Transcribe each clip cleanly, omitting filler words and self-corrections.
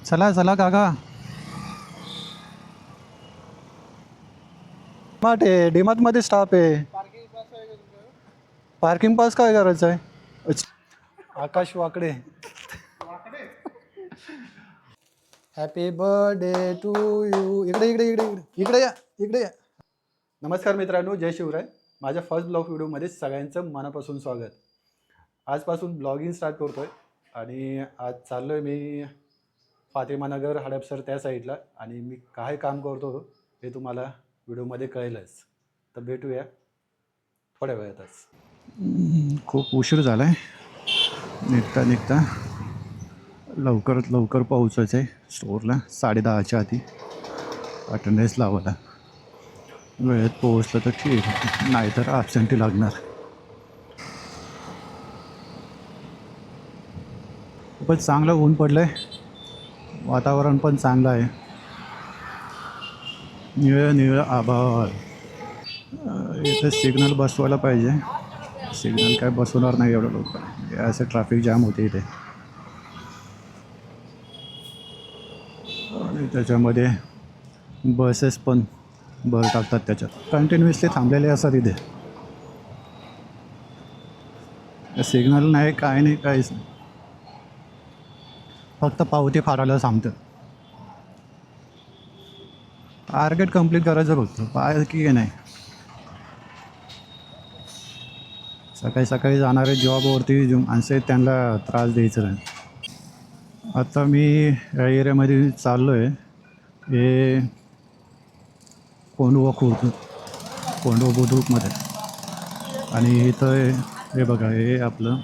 चला चला काका. स्मार्ट आहे, डीमार्ट मध्ये स्टाफ आहे. पार्किंग पास काय करायचं आहे? Akash Wakade. Happy birthday to you. इकडे इकडे इकडे इकडे इकडे या, इकडे या. नमस्कार मित्रांनो, जय शिवराय. माझ्या फर्स्ट ब्लॉग व्हिडिओमध्ये सगळ्यांचं मनापासून स्वागत. आजपासून ब्लॉगिंग स्टार्ट करतो आहे आणि आज चाललो आहे मी फातिमानगर हडपसर त्या साईडला. आणि मी काय काम करतो हे तुम्हाला व्हिडिओमध्ये कळेलच. तर भेटूया थोड्या वेळातच. खूप उशीर झाला आहे. निघता लवकरात लवकर पोहोचायचं आहे स्टोअरला. 10:30च्या आधी अटेंडन्स लावायला. वेळेत पोहोचलं तर ठीक, नाहीतर ॲबसेंटी लागणार. खूपच चांगलं ऊन पडलं आहे, वातावरण पण चांगलं आहे. निळं आभाळ. इथं सिग्नल बसवायला पाहिजे. सिग्नल काय बसवणार नाही एवढं लवकर, असं ट्रॅफिक जाम होते इथे. आणि त्याच्यामध्ये बसेस पण भर टाकतात त्याच्यात. कंटिन्युअसली थांबलेले असतात इथे. सिग्नल नाही, काय नाही, काहीच नाही. फक्त पावती फाडायला सांगतं. टार्गेट कंप्लीट करायचं फक्त, की नाही. सकाळी सकाळी जाणारे जॉबवरती माणसं आहेत, त्यांना त्रास द्यायचा नाही. आता मी या एरियामध्ये चाललो आहे. हे कोंडवा बुद्रुकमध्ये. आणि इथं हे बघा, हे आपलं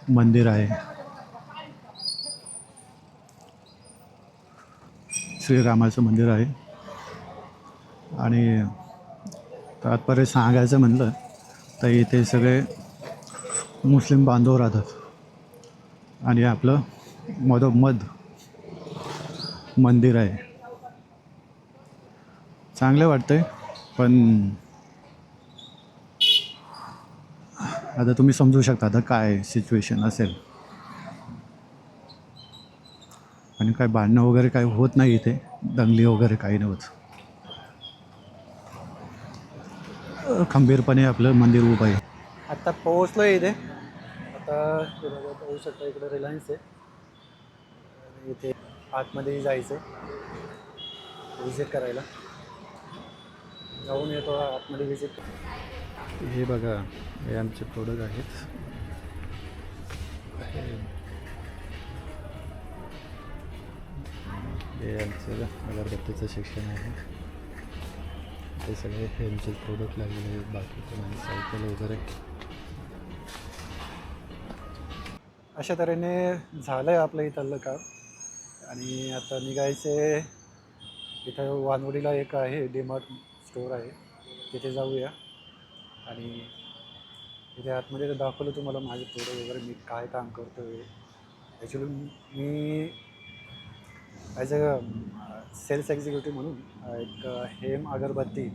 मंदिर आहे, श्रीरामाचं मंदिर आहे. आणि तात्पर्य सांगायचं म्हणलं तर इथे सगळे मुस्लिम बांधव राहतात. आणि आपलं मधोमध मंदिर आहे. चांगलं वाटतंय. पण आता तुम्ही समजू शकता आता काय सिच्युएशन असेल. आणि काय भांडणं वगैरे काही होत नाही इथे, दंगली वगैरे काही नाही होत. खंबीरपणे आपलं मंदिर उभं आहे. आता पोहोचलो आहे इथे. आता पाहू शकता इकडे रिलायन्स आहे. आणि इथे आतमध्ये जायचं आहे विजिट करायला. जाऊन येतो आतमध्ये विजिट. हे बघा, हे आमचे प्रोडक्ट आहेत. हे आमचं अगरबत्तीचं सेक्शन आहे. ते सगळे हेमचे प्रोडक्ट लागलेले आहेत. बाकी पण सायकल वगैरे. अशा तऱ्हेने झालं आहे आपलं इथलं काम. आणि आता निघायचे. इथं वानवडीला एक आहे डीमार्ट स्टोअर आहे, तिथे जाऊया. आणि तिथे आतमध्ये दाखवलं तुम्हाला माझे प्रोडक्ट वगैरे, मी काय काम करतो आहे. Actually me as a sales executive म्हणून एक हेम अगरबत्ती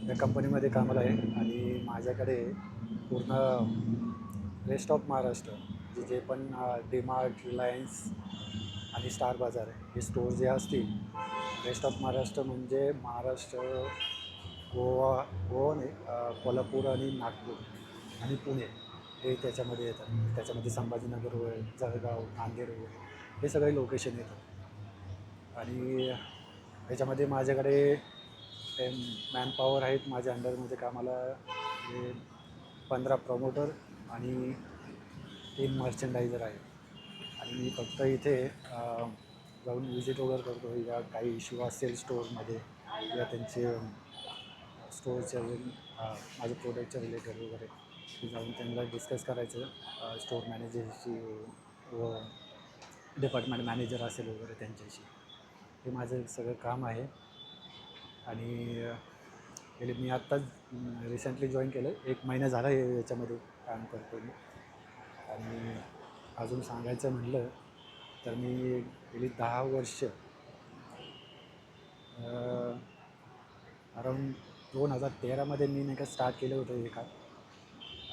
या कंपनीमध्ये कामाला आहे. आणि माझ्याकडे पूर्ण रेस्ट ऑफ महाराष्ट्र जे पण डीमार्ट, रिलायन्स आणि स्टार बाजार आहे, हे स्टोअर जे असतील. रेस्ट ऑफ महाराष्ट्र म्हणजे महाराष्ट्र, गोवा नाही, कोल्हापूर आणि नागपूर आणि पुणे हे त्याच्यामध्ये येतात. त्याच्यामध्ये संभाजीनगर वगैरे, जळगाव, नांदेड वगैरे हे सगळे लोकेशन येतात. आणि याच्यामध्ये माझ्याकडे मॅनपॉवर आहेत माझ्या अंडरमध्ये कामाला. हे 15 प्रमोटर आणि 3 मर्चंडायझर आहेत. आणि मी फक्त इथे जाऊन विजिट वगैरे करतो. या काही इश्यू असेल स्टोअरमध्ये किंवा त्यांचे स्टोअरच्या माझ्या प्रोडक्टच्या रिलेटेड वगैरे, ते जाऊन त्यांना डिस्कस करायचं स्टोअर मॅनेजरशी व डिपार्टमेंट मॅनेजर असेल वगैरे त्यांच्याशी. हे माझं सगळं काम आहे. आणि मी आत्ताच रिसेंटली जॉईन केलं. 1 महिना झाला याच्यामध्ये काम करतो मी. आणि अजून सांगायचं म्हटलं तर मी गेली 10 वर्ष अराऊंड 2013मध्ये मी नाही का स्टार्ट केलं होतं हे काम.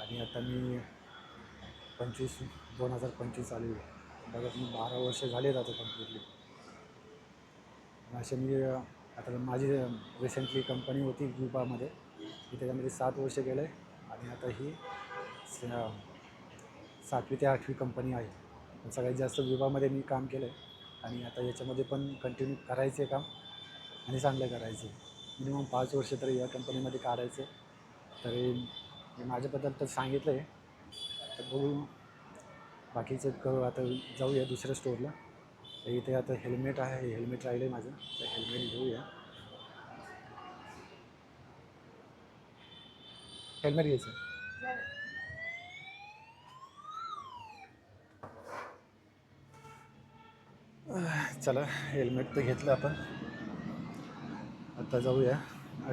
आणि आता मी 2025 चालू आहे. बघा मी 12 वर्ष झालेत आता कम्प्लिटली. असे मी आता माझी रिसेंटली कंपनी होती विभामध्ये, मी त्याच्यामध्ये 7 वर्ष गेलं आहे. आणि आता ही 7वी ते 8वी कंपनी आहे. पण सगळ्यात जास्त विभामध्ये मी काम केलं आहे. आणि आता याच्यामध्ये पण कंटिन्यू करायचं आहे काम, आणि चांगलं करायचं आहे. मिनिमम 5 वर्ष तरी या कंपनीमध्ये काढायचं. तरी मी माझ्याबद्दल तर सांगितलं आहे. तर बघू बाकीचं करू. आता जाऊया दुसऱ्या स्टोअरला. तर इथे आता हेल्मेट आहे, हेल्मेट राहिलं आहे माझं, तर हेल्मेट घेऊया. हेल्मेट घ्यायचं. चला हेल्मेट तर घेतलं आपण. आता जाऊया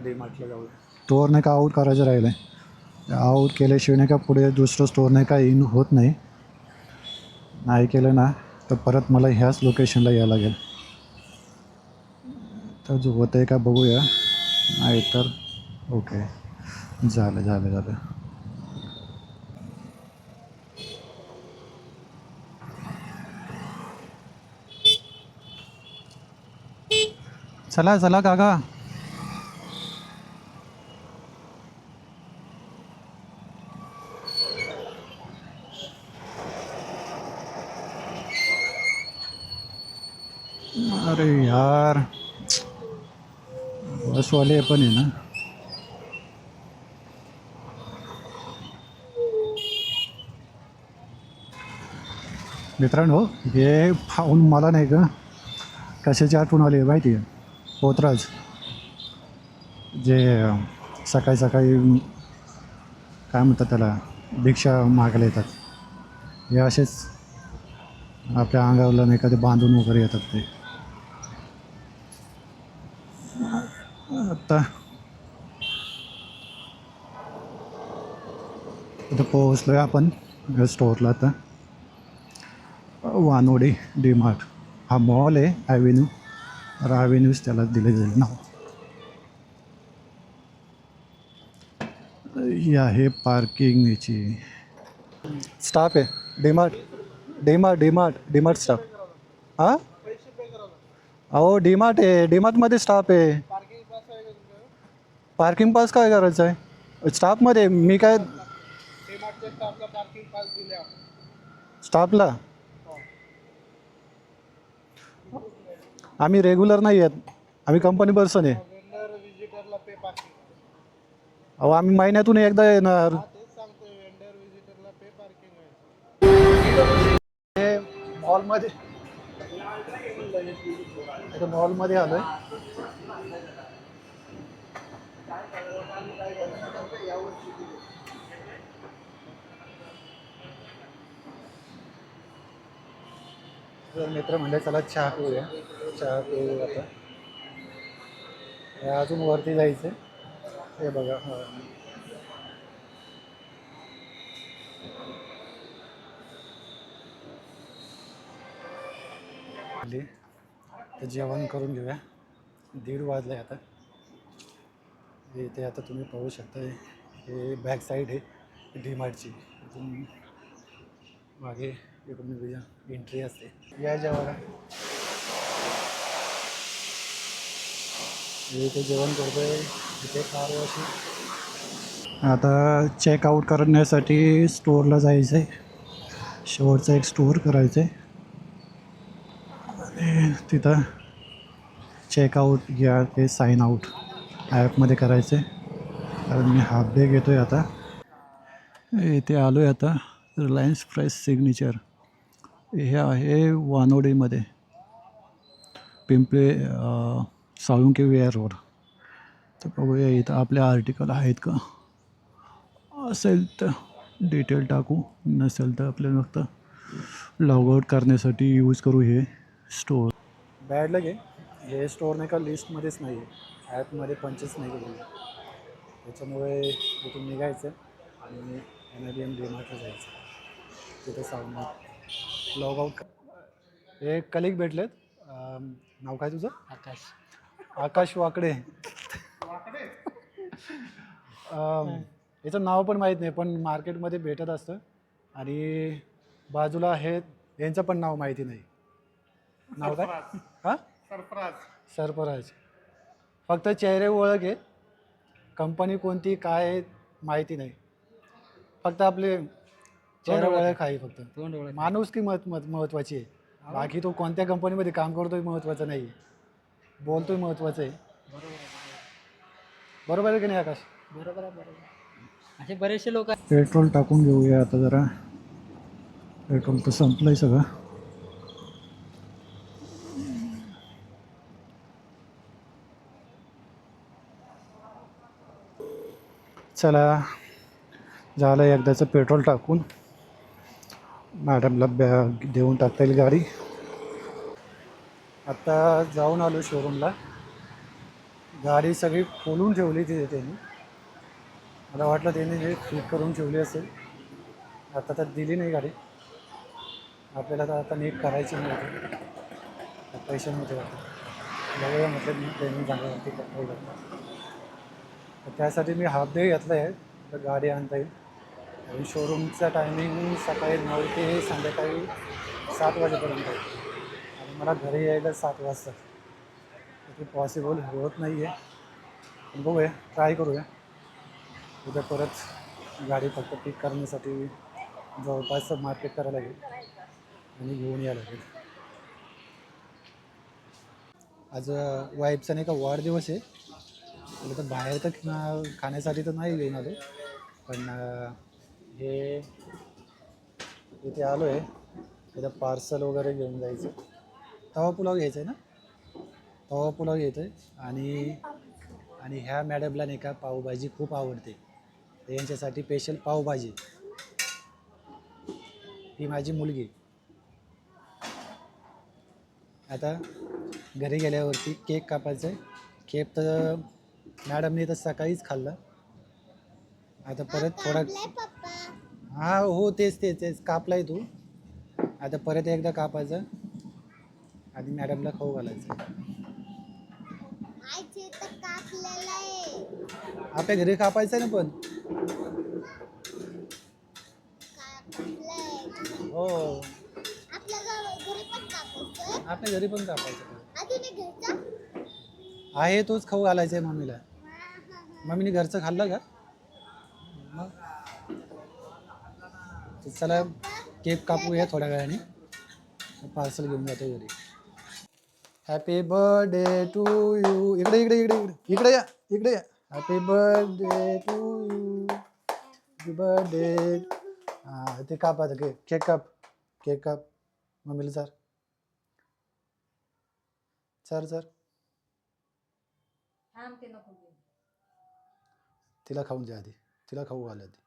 डीमार्टला जाऊया. स्टोअर नाही का आऊट करायचं राहिलं आहे. आऊट केल्याशिवाय नाही का पुढे दुसरं स्टोअर नाही का इन होत नाही. नाही केलं ना तर परत मला ह्याच लोकेशनला यायला लागेल. तर जो होतं आहे का बघूया. नाही तर ओके, झालं झालं झालं. चला चला काका. अरे यार, बसवाले पण आहे ना. मित्रांनो, हे पाहून मला नाही का कशाची आठवण आली माहिती आहे. पोतराज जे सकाळी सकाळी काय म्हणतात त्याला, भिक्षा मागायला येतात. हे असेच आपल्या अंगावरला नाही का ते बांधून वगैरे येतात ते. आता इथं पोहोचलो आहे आपण स्टोअरला. आता वानवडे डीमार्ट हा मॉल आहे. ॲव्हेन्यू, ॲव्हेन्यूज त्याला दिले जाईल नाव. ही आहे पार्किंग याची. स्टाफ आहे डीमार्ट, डीमार्ट स्टाफ. हां, अहो डीमार्ट आहे, डीमार्टमध्ये स्टाफ आहे. पार्किंग पास काय करायचं आहे स्टाफमध्ये? मी काय स्टाफला, आम्ही रेग्युलर नाही आहेत, आम्ही कंपनी पर्सन आहे. अहो आम्ही महिन्यातून एकदा येणार. हे मॉलमध्ये, आता मॉलमध्ये आलो आहे. मित्र म्हणले चला चहा पिऊया. चहा पिऊ. आता हे अजून वरती जायचं. हे बघा, तर जेवण करून घेऊया. 1:30 वाजले आता. इथे आता तुम्ही पाहू शकता, हे बॅक साईड आहे डीमार्टची. इथून मागे इकडून एंट्री असते. या जेवायला इथे जेवण करतोय. इथे कार वॉशिंग. आता चेकआउट करण्यासाठी स्टोअरला जायचं आहे. शेवटचा एक स्टोअर करायचं आहे आणि तिथं चेकआउट या ते साइन आऊट ॲपमध्ये करायचं आहे. कारण मी हाफ डे घेतो आहे आता. इथे आलो आहे आता. रिलायन्स फ्रेश सिग्नेचर हे आहे वानोडीमध्ये, पिंपळे साळुंके विहार रोड. तर बघूया इथं आपले आर्टिकल आहेत का. असेल तर डिटेल टाकू, नसेल तर आपल्याला फक्त लॉग आउट करण्यासाठी यूज करू हे स्टोअर. बॅड लगे हे स्टोअर नाही का लिस्टमध्येच नाही आहे, ॲपमध्ये पंचच नाही केलेलं. त्याच्यामुळे इथून निघायचं आणि NIBM डीमार्टला जायचं. तिथं साऊंड लॉग आउट. हे कलिग भेटलेत. नाव काय तुझं? आकाश वाकडे. याचं नाव पण माहीत नाही, पण मार्केटमध्ये भेटत असतं. आणि बाजूला आहेत यांचं पण नाव माहिती नाही. नाव काय? हां, सरफराज. फक्त चेहरे ओळख आहे, कंपनी कोणती काय आहे माहिती नाही. फक्त आपले चेहरा ओळख आहे, फक्त माणूस की महत्त्वाची आहे. बाकी तो कोणत्या कंपनीमध्ये काम करतोय महत्त्वाचं नाही आहे, बोलतोय महत्त्वाचं आहे. बरोबर आहे की नाही आकाश? बरोबर आहे, बरोबर. असे बरेचसे लोक पेट्रोल टाकून घेऊया आता जरा. पेट्रोल तर संपलंय सगळं. चला, झालं एकदाचं पेट्रोल टाकून. मॅडमला बॅग देऊन टाकता येईल गाडी. आता जाऊन आलो शोरूमला. गाडी सगळी खोलून ठेवली तिथे त्यांनी. मला वाटलं त्यांनी हे फिट करून ठेवली असेल. आता तर दिली नाही गाडी आपल्याला. तर आता नीट करायची नव्हती, पैसे नव्हते वाटत. बघूया म्हटलं मी ट्रेनिंग जाण्यावरती पेट्रोल लागतं. तर त्यासाठी मी हाफ डे घेतला आहे, तर गाडी आणता येईल. आणि शोरूमचा टायमिंग सकाळी 9 ते संध्याकाळी 7 वाजेपर्यंत आहे. आणि मला घरी यायला 7 वाजता. ते पॉसिबल होत नाही आहे, पण बघूया, ट्राय करूया. उद्या परत गाडी फक्त पिक करण्यासाठी जवळपास मार्केट करायला लागेल आणि घेऊन यायला लागेल. आज वाईफचा नाही का वाढदिवस आहे. म्हणजे तर बाहेर तर खाण्यासाठी तर नाही घेऊन आलो, पण हे इथे आलो आहे. तिथं पार्सल वगैरे घेऊन जायचं. तवा पुलाव घ्यायचा आहे ना, तवा पुलाव घ्यायचं आहे. आणि ह्या मॅडमला नाही का पावभाजी खूप आवडते, तर यांच्यासाठी स्पेशल पावभाजी. ही माझी मुलगी. आता घरी गेल्यावरती केक कापायचा आहे. केक तर मॅडमने तर सकाळीच खाल्ला. आता परत थोडा, हां हो तेच तेच तेच कापलाय तू. आता परत एकदा कापायचं आणि मॅडमला खाऊ घालायचं. आपल्या घरी कापायचं आहे ना, पण हो आपल्या घरी पण कापायचं आहे. तोच खाऊ घालायचा आहे मम्मीला. मम्मीने घरचं खाल्लं का मग? चला केक कापूया थोड्या वेळाने, पार्सल घेऊन जातो घरी. Happy birthday to you. इकडे इकडे इकडे इकडे इकडे या, इकडे या. Happy birthday to you, happy birthday. हां ते कापायचं केक काप, केक काप. मम्मीला सर सर सर तिला खाऊन द्या आधी, तिला खाऊ घाला आधी.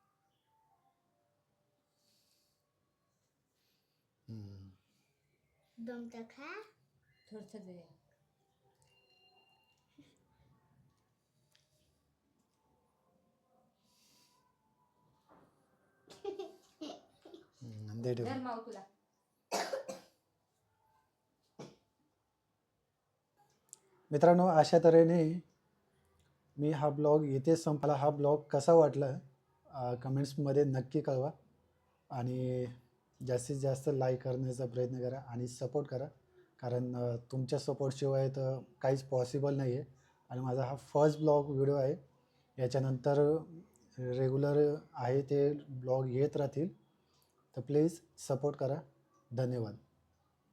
दे ठेव. मित्रांनो, अशा तऱ्हेने मी हा ब्लॉग इथे संपला. हा ब्लॉग कसा वाटला कमेंट्समध्ये नक्की कळवा. आणि जास्तीत जास्त लाईक करण्याचा प्रयत्न करा आणि सपोर्ट करा, कारण तुमच्या सपोर्टशिवाय तर काहीच पॉसिबल नाही आहे. आणि माझा हा फर्स्ट ब्लॉग व्हिडिओ आहे. याच्यानंतर रेग्युलर आहे ते ब्लॉग येत राहतील. तर प्लीज सपोर्ट करा. धन्यवाद.